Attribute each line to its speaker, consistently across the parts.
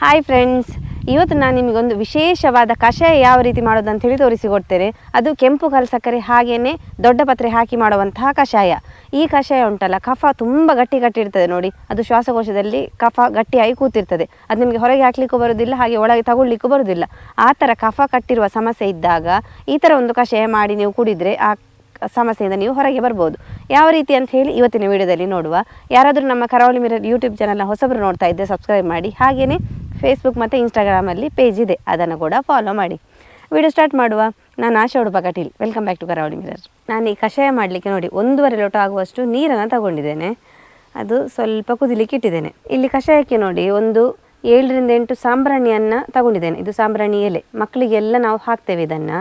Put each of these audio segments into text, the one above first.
Speaker 1: Hi friends, ಇವತ್ತು ನಾನು ನಿಮಗೊಂದು ವಿಶೇಷವಾದ ಕಷಾಯ ಯಾವ ರೀತಿ ಮಾಡೋದು ಅಂತ ಹೇಳಿ ತೋರಿಸಿಕೊಡ್ತೇನೆ. ಅದು ಕೆಂಪು ಕಲ್ಸಕ್ಕರೆ ಹಾಗೆಯೇ ದೊಡ್ಡ ಪತ್ರೆ ಹಾಕಿ ಮಾಡುವಂತಹ ಕಷಾಯ. ಈ ಕಷಾಯ ಉಂಟಲ್ಲ, ಕಫ ತುಂಬ ಗಟ್ಟಿ ಇರ್ತದೆ ನೋಡಿ. ಅದು ಶ್ವಾಸಕೋಶದಲ್ಲಿ ಕಫ ಗಟ್ಟಿಯಾಗಿ ಕೂತಿರ್ತದೆ. ಅದು ನಿಮಗೆ ಹೊರಗೆ ಹಾಕಲಿಕ್ಕೂ ಬರೋದಿಲ್ಲ, ಹಾಗೆ ಒಳಗೆ ತಗೊಳ್ಳಿಕ್ಕೂ ಬರೋದಿಲ್ಲ. ಆ ಥರ ಕಫ ಕಟ್ಟಿರುವ ಸಮಸ್ಯೆ ಇದ್ದಾಗ ಈ ಥರ ಒಂದು ಕಷಾಯ ಮಾಡಿ ನೀವು ಕುಡಿದರೆ ಆ ಸಮಸ್ಯೆಯಿಂದ ನೀವು ಹೊರಗೆ ಬರ್ಬೋದು. ಯಾವ ರೀತಿ ಅಂತ ಹೇಳಿ ಇವತ್ತಿನ ವಿಡಿಯೋದಲ್ಲಿ ನೋಡುವ. ಯಾರಾದರೂ ನಮ್ಮ ಕರಾವಳಿ ಮಿರರ್ ಯೂಟ್ಯೂಬ್ ಚಾನಲ್ನ ಹೊಸಬರು ನೋಡ್ತಾ ಇದ್ದರೆ ಸಬ್ಸ್ಕ್ರೈಬ್ ಮಾಡಿ. ಹಾಗೆಯೇ ಫೇಸ್ಬುಕ್ ಮತ್ತು ಇನ್ಸ್ಟಾಗ್ರಾಮಲ್ಲಿ ಪೇಜ್ ಇದೆ, ಅದನ್ನು ಕೂಡ ಫಾಲೋ ಮಾಡಿ. ವಿಡಿಯೋ ಸ್ಟಾರ್ಟ್ ಮಾಡುವ. ನಾನು Asha Udupa Kateel. Welcome back to Karavali mirror. ನಾನು ಈ ಕಷಾಯ ಮಾಡಲಿಕ್ಕೆ ನೋಡಿ 1.5 ಲೋಟ ಆಗುವಷ್ಟು ನೀರನ್ನು ತಗೊಂಡಿದ್ದೇನೆ. ಅದು ಸ್ವಲ್ಪ ಕುದಿಲಿಕ್ಕೆ ಇಟ್ಟಿದ್ದೇನೆ. ಇಲ್ಲಿ ಕಷಾಯಕ್ಕೆ ನೋಡಿ ಒಂದು 7 ರಿಂದ 8 ಸಾಂಬ್ರಾಣಿಯನ್ನು ತಗೊಂಡಿದ್ದೇನೆ. ಇದು ಸಾಂಬ್ರಾಣಿ ಎಲೆ, ಮಕ್ಕಳಿಗೆಲ್ಲ ನಾವು ಹಾಕ್ತೇವೆ ಇದನ್ನು.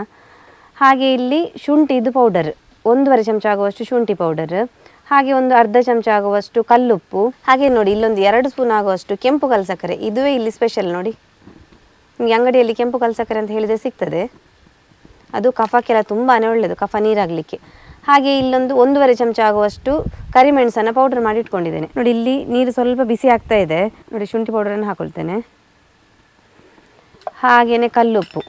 Speaker 1: ಹಾಗೆ ಇಲ್ಲಿ ಶುಂಠಿದು ಪೌಡರ್ 1.5 ಚಮಚ ಆಗುವಷ್ಟು ಶುಂಠಿ ಪೌಡರ್, ಹಾಗೆ ಒಂದು ಅರ್ಧ ಚಮಚ ಆಗುವಷ್ಟು ಕಲ್ಲುಪ್ಪು, ಹಾಗೆ ನೋಡಿ ಇಲ್ಲೊಂದು 2 ಸ್ಪೂನ್ ಆಗುವಷ್ಟು ಕೆಂಪು ಕಲ್ಸಕ್ಕರೆ. ಇದುವೇ ಇಲ್ಲಿ ಸ್ಪೆಷಲ್ ನೋಡಿ. ನಿಮಗೆ ಅಂಗಡಿಯಲ್ಲಿ ಕೆಂಪು ಕಲ್ಸಕ್ಕರೆ ಅಂತ ಹೇಳಿದರೆ ಸಿಗ್ತದೆ. ಅದು ಕಫಕ್ಕೆಲ್ಲ ತುಂಬಾ ಒಳ್ಳೆಯದು, ಕಫ ನೀರಾಗಲಿಕ್ಕೆ. ಹಾಗೆ ಇಲ್ಲೊಂದು 1.5 ಚಮಚ ಆಗುವಷ್ಟು ಕರಿಮೆಣಸನ್ನು ಪೌಡರ್ ಮಾಡಿ ಇಟ್ಕೊಂಡಿದ್ದೇನೆ. ನೋಡಿ ಇಲ್ಲಿ ನೀರು ಸ್ವಲ್ಪ ಬಿಸಿ ಆಗ್ತಾ ಇದೆ. ನೋಡಿ ಶುಂಠಿ ಪೌಡರನ್ನು ಹಾಕೊಳ್ತೇನೆ. ಹಾಗೆಯೇ ಕಲ್ಲುಪ್ಪು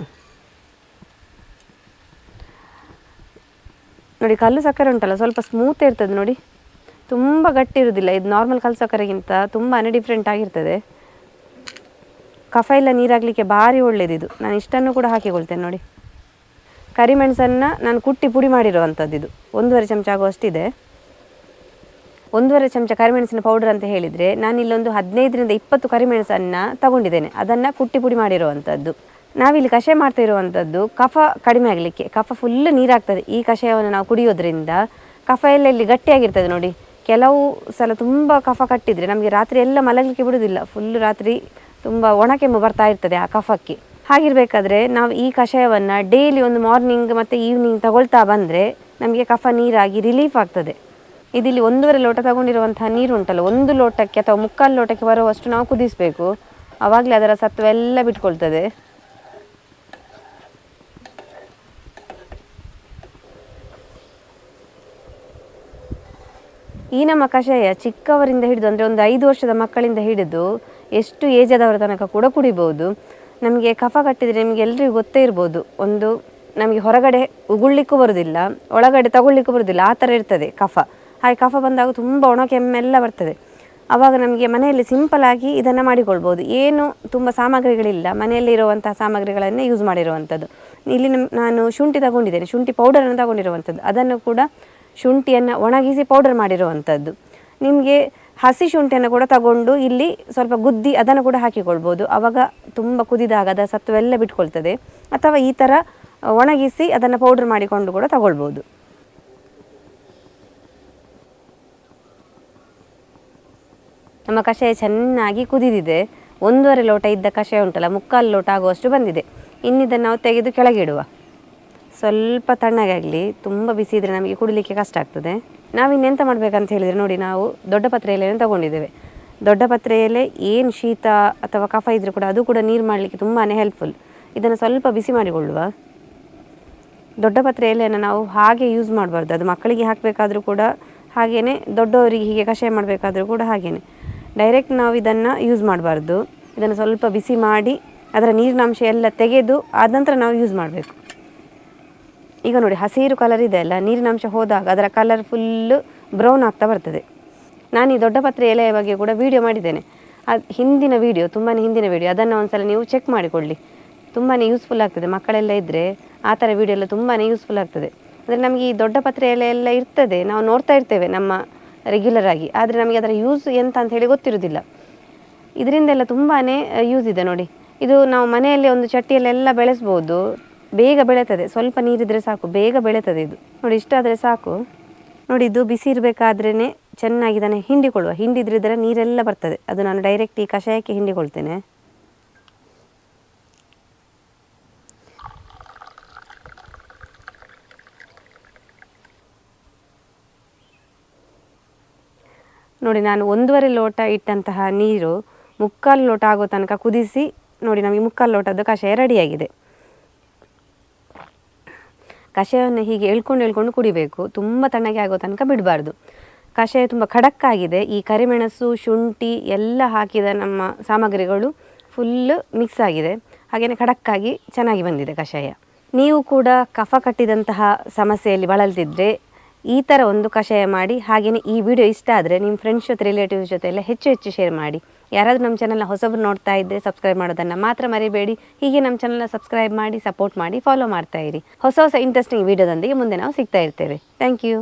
Speaker 1: ನೋಡಿ. ಕಲ್ಲು ಸಕ್ಕರೆ ಉಂಟಲ್ಲ ಸ್ವಲ್ಪ ಸ್ಮೂತ್ ಇರ್ತದೆ ನೋಡಿ, ತುಂಬ ಗಟ್ಟಿ ಇರೋದಿಲ್ಲ. ಇದು ನಾರ್ಮಲ್ ಕಲ್ಲು ಸಕ್ಕರೆಗಿಂತ ತುಂಬಾ ಡಿಫ್ರೆಂಟ್ ಆಗಿರ್ತದೆ. ಕಫ ಎಲ್ಲ ನೀರಾಗಲಿಕ್ಕೆ ಭಾರಿ ಒಳ್ಳೆಯದಿದು. ನಾನು ಇಷ್ಟನ್ನು ಕೂಡ ಹಾಕಿಕೊಳ್ತೇನೆ ನೋಡಿ. ಕರಿಮೆಣಸನ್ನು ನಾನು ಕುಟ್ಟಿ ಪುಡಿ ಮಾಡಿರುವಂಥದ್ದು. ಇದು 1.5 ಚಮಚ ಆಗುವಷ್ಟಿದೆ. 1.5 ಚಮಚ ಕರಿಮೆಣಸಿನ ಪೌಡರ್ ಅಂತ ಹೇಳಿದರೆ ನಾನು ಇಲ್ಲೊಂದು 15 ರಿಂದ 20 ಕರಿಮೆಣಸನ್ನು ತಗೊಂಡಿದ್ದೇನೆ. ಅದನ್ನು ಕುಟ್ಟಿ ಪುಡಿ ಮಾಡಿರುವಂಥದ್ದು. ನಾವಿಲ್ಲಿ ಕಷಾಯ ಮಾಡ್ತಾ ಇರುವಂಥದ್ದು ಕಫ ಕಡಿಮೆ ಆಗಲಿಕ್ಕೆ. ಕಫ ಫುಲ್ ನೀರಾಗ್ತದೆ ಈ ಕಷಾಯವನ್ನು ನಾವು ಕುಡಿಯೋದ್ರಿಂದ. ಕಫ ಎಲ್ಲ ಇಲ್ಲಿ ಗಟ್ಟಿಯಾಗಿರ್ತದೆ ನೋಡಿ. ಕೆಲವು ಸಲ ತುಂಬ ಕಫ ಕಟ್ಟಿದರೆ ನಮಗೆ ರಾತ್ರಿ ಎಲ್ಲ ಮಲಗಲಿಕ್ಕೆ ಬಿಡೋದಿಲ್ಲ. ಫುಲ್ ರಾತ್ರಿ ತುಂಬ ಒಣಕೆಮ್ಮು ಬರ್ತಾ ಇರ್ತದೆ ಆ ಕಫಕ್ಕೆ. ಹಾಗಿರಬೇಕಾದ್ರೆ ನಾವು ಈ ಕಷಾಯವನ್ನು ಡೈಲಿ ಒಂದು ಮಾರ್ನಿಂಗ್ ಮತ್ತು ಈವ್ನಿಂಗ್ ತಗೊಳ್ತಾ ಬಂದರೆ ನಮಗೆ ಕಫ ನೀರಾಗಿ ರಿಲೀಫ್ ಆಗ್ತದೆ. ಇದಿಲ್ಲಿ 1.5 ಲೋಟ ತಗೊಂಡಿರುವಂತಹ ನೀರು ಉಂಟಲ್ಲ, 1 ಲೋಟಕ್ಕೆ ಅಥವಾ 3/4 ಲೋಟಕ್ಕೆ ಬರುವಷ್ಟು ನಾವು ಕುದಿಸಬೇಕು. ಆವಾಗಲೇ ಅದರ ಸತ್ವ ಎಲ್ಲ ಬಿಟ್ಕೊಳ್ತದೆ. ಈ ನಮ್ಮ ಕಷಾಯ ಚಿಕ್ಕವರಿಂದ ಹಿಡಿದು ಅಂದರೆ ಒಂದು 5 ವರ್ಷದ ಮಕ್ಕಳಿಂದ ಹಿಡಿದು ಎಷ್ಟು ಏಜ್ ಆದವರ ತನಕ ಕೂಡ ಕುಡಿಬೋದು. ನಮಗೆ ಕಫ ಕಟ್ಟಿದರೆ ನಿಮಗೆ ಎಲ್ರಿಗೂ ಗೊತ್ತೇ ಇರ್ಬೋದು, ಒಂದು ನಮಗೆ ಹೊರಗಡೆ ಉಗುಳ್ಲಿಕ್ಕೂ ಬರೋದಿಲ್ಲ, ಒಳಗಡೆ ತಗೊಳ್ಳಿಕ್ಕೂ ಬರೋದಿಲ್ಲ, ಆ ಥರ ಇರ್ತದೆ ಕಫ. ಹಾಗೆ ಕಫ ಬಂದಾಗ ತುಂಬ ಒಣಕೆಮ್ಮೆಲ್ಲ ಬರ್ತದೆ. ಆವಾಗ ನಮಗೆ ಮನೆಯಲ್ಲಿ ಸಿಂಪಲಾಗಿ ಇದನ್ನು ಮಾಡಿಕೊಳ್ಬೋದು. ಏನು ತುಂಬ ಸಾಮಗ್ರಿಗಳಿಲ್ಲ, ಮನೆಯಲ್ಲಿ ಇರುವಂತಹ ಸಾಮಗ್ರಿಗಳನ್ನೇ ಯೂಸ್ ಮಾಡಿರುವಂಥದ್ದು. ಇಲ್ಲಿ ನಾನು ಶುಂಠಿ ತಗೊಂಡಿದ್ದೇನೆ, ಶುಂಠಿ ಪೌಡರನ್ನು ತಗೊಂಡಿರುವಂಥದ್ದು. ಅದನ್ನು ಕೂಡ ಶುಂಠಿಯನ್ನು ಒಣಗಿಸಿ ಪೌಡರ್ ಮಾಡಿರುವಂಥದ್ದು. ನಿಮಗೆ ಹಸಿ ಶುಂಠಿಯನ್ನು ಕೂಡ ತಗೊಂಡು ಇಲ್ಲಿ ಸ್ವಲ್ಪ ಗುದ್ದಿ ಅದನ್ನು ಕೂಡ ಹಾಕಿಕೊಳ್ಬೋದು. ಆವಾಗ ತುಂಬ ಕುದಿದಾಗ ಅದರ ಸತ್ವೆಲ್ಲ ಬಿಟ್ಕೊಳ್ತದೆ. ಅಥವಾ ಈ ಥರ ಒಣಗಿಸಿ ಅದನ್ನು ಪೌಡರ್ ಮಾಡಿಕೊಂಡು ಕೂಡ ತಗೊಳ್ಬೋದು. ನಮ್ಮ ಕಷಾಯ ಚೆನ್ನಾಗಿ ಕುದಿದಿದೆ. 1.5 ಲೋಟ ಇದ್ದ ಕಷಾಯ ಉಂಟಲ್ಲ 3/4 ಲೋಟ ಆಗುವಷ್ಟು ಬಂದಿದೆ. ಇನ್ನಿದನ್ನು ನಾವು ತೆಗೆದು ಕೆಳಗಿಡುವ. ಸ್ವಲ್ಪ ತಣ್ಣಗಾಗಲಿ, ತುಂಬ ಬಿಸಿ ಇದ್ದರೆ ನಮಗೆ ಕುಡಿಲಿಕ್ಕೆ ಕಷ್ಟ ಆಗ್ತದೆ. ನಾವಿನ್ನೆಂತ ಮಾಡಬೇಕಂತ ಹೇಳಿದರೆ ನೋಡಿ, ನಾವು ದೊಡ್ಡ ಪತ್ರೆ ಎಲೆಯನ್ನು ತಗೊಂಡಿದ್ದೇವೆ. ದೊಡ್ಡ ಪತ್ರೆ ಎಲೆ ಏನು ಶೀತ ಅಥವಾ ಕಫ ಇದ್ದರೆ ಕೂಡ ಅದು ಕೂಡ ನೀರು ಮಾಡಲಿಕ್ಕೆ ತುಂಬಾ ಹೆಲ್ಪ್ಫುಲ್. ಇದನ್ನು ಸ್ವಲ್ಪ ಬಿಸಿ ಮಾಡಿಕೊಳ್ಳುವ. ದೊಡ್ಡ ಪತ್ರೆ ಎಲೆಯನ್ನು ನಾವು ಹಾಗೆ ಯೂಸ್ ಮಾಡಬಾರ್ದು. ಅದು ಮಕ್ಕಳಿಗೆ ಹಾಕಬೇಕಾದ್ರೂ ಕೂಡ ಹಾಗೆಯೇ, ದೊಡ್ಡವರಿಗೆ ಹೀಗೆ ಕಷಾಯ ಮಾಡಬೇಕಾದ್ರೂ ಕೂಡ ಹಾಗೆಯೇ. ಡೈರೆಕ್ಟ್ ನಾವು ಇದನ್ನು ಯೂಸ್ ಮಾಡಬಾರ್ದು. ಇದನ್ನು ಸ್ವಲ್ಪ ಬಿಸಿ ಮಾಡಿ ಅದರ ನೀರಿನಾಂಶ ಎಲ್ಲ ತೆಗೆದು ಆದ ನಂತರ ನಾವು ಯೂಸ್ ಮಾಡಬೇಕು. ಈಗ ನೋಡಿ ಹಸಿರು ಕಲರ್ ಇದೆ ಅಲ್ಲ, ನೀರಿನಾಂಶ ಹೋದಾಗ ಅದರ ಕಲರ್ ಫುಲ್ಲು ಬ್ರೌನ್ ಆಗ್ತಾ ಬರ್ತದೆ. ನಾನು ಈ ದೊಡ್ಡ ಪತ್ರೆ ಎಲೆಯ ಬಗ್ಗೆ ಕೂಡ ವೀಡಿಯೋ ಮಾಡಿದ್ದೇನೆ. ಅದು ಹಿಂದಿನ ವೀಡಿಯೋ, ತುಂಬಾ ಹಿಂದಿನ ವೀಡಿಯೋ. ಅದನ್ನು ಒಂದ್ಸಲ ನೀವು ಚೆಕ್ ಮಾಡಿಕೊಳ್ಳಿ, ತುಂಬಾ ಯೂಸ್ಫುಲ್ ಆಗ್ತದೆ. ಮಕ್ಕಳೆಲ್ಲ ಇದ್ದರೆ ಆ ಥರ ವೀಡಿಯೋ ಎಲ್ಲ ತುಂಬಾ ಯೂಸ್ಫುಲ್ ಆಗ್ತದೆ. ಅಂದರೆ ನಮಗೆ ಈ ದೊಡ್ಡ ಪತ್ರೆ ಎಲೆ ಎಲ್ಲ ಇರ್ತದೆ, ನಾವು ನೋಡ್ತಾ ಇರ್ತೇವೆ ನಮ್ಮ ರೆಗ್ಯುಲರ್ ಆಗಿ, ಆದರೆ ನಮಗೆ ಅದರ ಯೂಸ್ ಎಂತ ಅಂತ ಹೇಳಿ ಗೊತ್ತಿರೋದಿಲ್ಲ. ಇದರಿಂದೆಲ್ಲ ತುಂಬಾ ಯೂಸ್ ಇದೆ ನೋಡಿ. ಇದು ನಾವು ಮನೆಯಲ್ಲಿ ಒಂದು ಚಟ್ಟಿಯಲ್ಲೆಲ್ಲ ಬೆಳೆಸ್ಬೋದು, ಬೇಗ ಬೆಳೀತದೆ. ಸ್ವಲ್ಪ ನೀರಿದ್ರೆ ಸಾಕು, ಬೇಗ ಬೆಳೀತದೆ ಇದು. ನೋಡಿ ಇಷ್ಟಾದರೆ ಸಾಕು. ನೋಡಿ ಇದು ಬಿಸಿ ಇರಬೇಕಾದ್ರೇ ಚೆನ್ನಾಗಿ ಇದನ್ನು ಹಿಂಡಿಕೊಳ್ಳುವ. ಹಿಂಡಿದ್ರಿದ್ರೆ ನೀರೆಲ್ಲ ಬರ್ತದೆ. ಅದು ನಾನು ಡೈರೆಕ್ಟ್ ಈ ಕಷಾಯಕ್ಕೆ ಹಿಂಡಿಕೊಳ್ತೇನೆ. ನೋಡಿ ನಾನು 1.5 ಲೋಟ ಇಟ್ಟಂತಹ ನೀರು 3/4 ಲೋಟ ಆಗೋ ತನಕ ಕುದಿಸಿ ನೋಡಿ, ನಮಗೆ 3/4 ಲೋಟದ್ದು ಕಷಾಯ ರೆಡಿಯಾಗಿದೆ. ಕಷಾಯವನ್ನು ಹೀಗೆ ಎಳ್ಕೊಂಡು ಕುಡಿಬೇಕು. ತುಂಬ ತಣ್ಣಗೆ ಆಗೋ ತನಕ ಬಿಡಬಾರ್ದು. ಕಷಾಯ ತುಂಬ ಖಡಕ್ಕಾಗಿದೆ. ಈ ಕರಿಮೆಣಸು, ಶುಂಠಿ ಎಲ್ಲ ಹಾಕಿದ ನಮ್ಮ ಸಾಮಗ್ರಿಗಳು ಫುಲ್ಲು ಮಿಕ್ಸ್ ಆಗಿದೆ, ಹಾಗೆಯೇ ಖಡಕ್ಕಾಗಿ ಚೆನ್ನಾಗಿ ಬಂದಿದೆ ಕಷಾಯ. ನೀವು ಕೂಡ ಕಫ ಕಟ್ಟಿದಂತಹ ಸಮಸ್ಯೆಯಲ್ಲಿ ಬಳಲ್ತಿದ್ರೆ ಈ ಥರ ಒಂದು ಕಷಾಯ ಮಾಡಿ. ಹಾಗೆಯೇ ಈ ವಿಡಿಯೋ ಇಷ್ಟ ಆದರೆ ನಿಮ್ಮ ಫ್ರೆಂಡ್ಸ್ ಜೊತೆ ರಿಲೇಟಿವ್ಸ್ ಜೊತೆ ಎಲ್ಲ ಹೆಚ್ಚು ಶೇರ್ ಮಾಡಿ. ಯಾರಾದರೂ ನಮ್ಮ ಚಾನಲ್ನ ಹೊಸಬರು ನೋಡ್ತಾ ಇದ್ದರೆ ಸಬ್ಸ್ಕ್ರೈಬ್ ಮಾಡೋದನ್ನು ಮಾತ್ರ ಮರಿಬೇಡಿ. ಹೀಗೆ ನಮ್ಮ ಚಾನಲ್ನ ಸಬ್ಸ್ಕ್ರೈಬ್ ಮಾಡಿ, ಸಪೋರ್ಟ್ ಮಾಡಿ, ಫಾಲೋ ಮಾಡ್ತಾ ಇರಿ. ಹೊಸ ಇಂಟ್ರೆಸ್ಟಿಂಗ್ ವಿಡಿಯೋದೊಂದಿಗೆ ಮುಂದೆ ನಾವು ಸಿಗ್ತಾ ಇರ್ತೇವೆ. Thank you.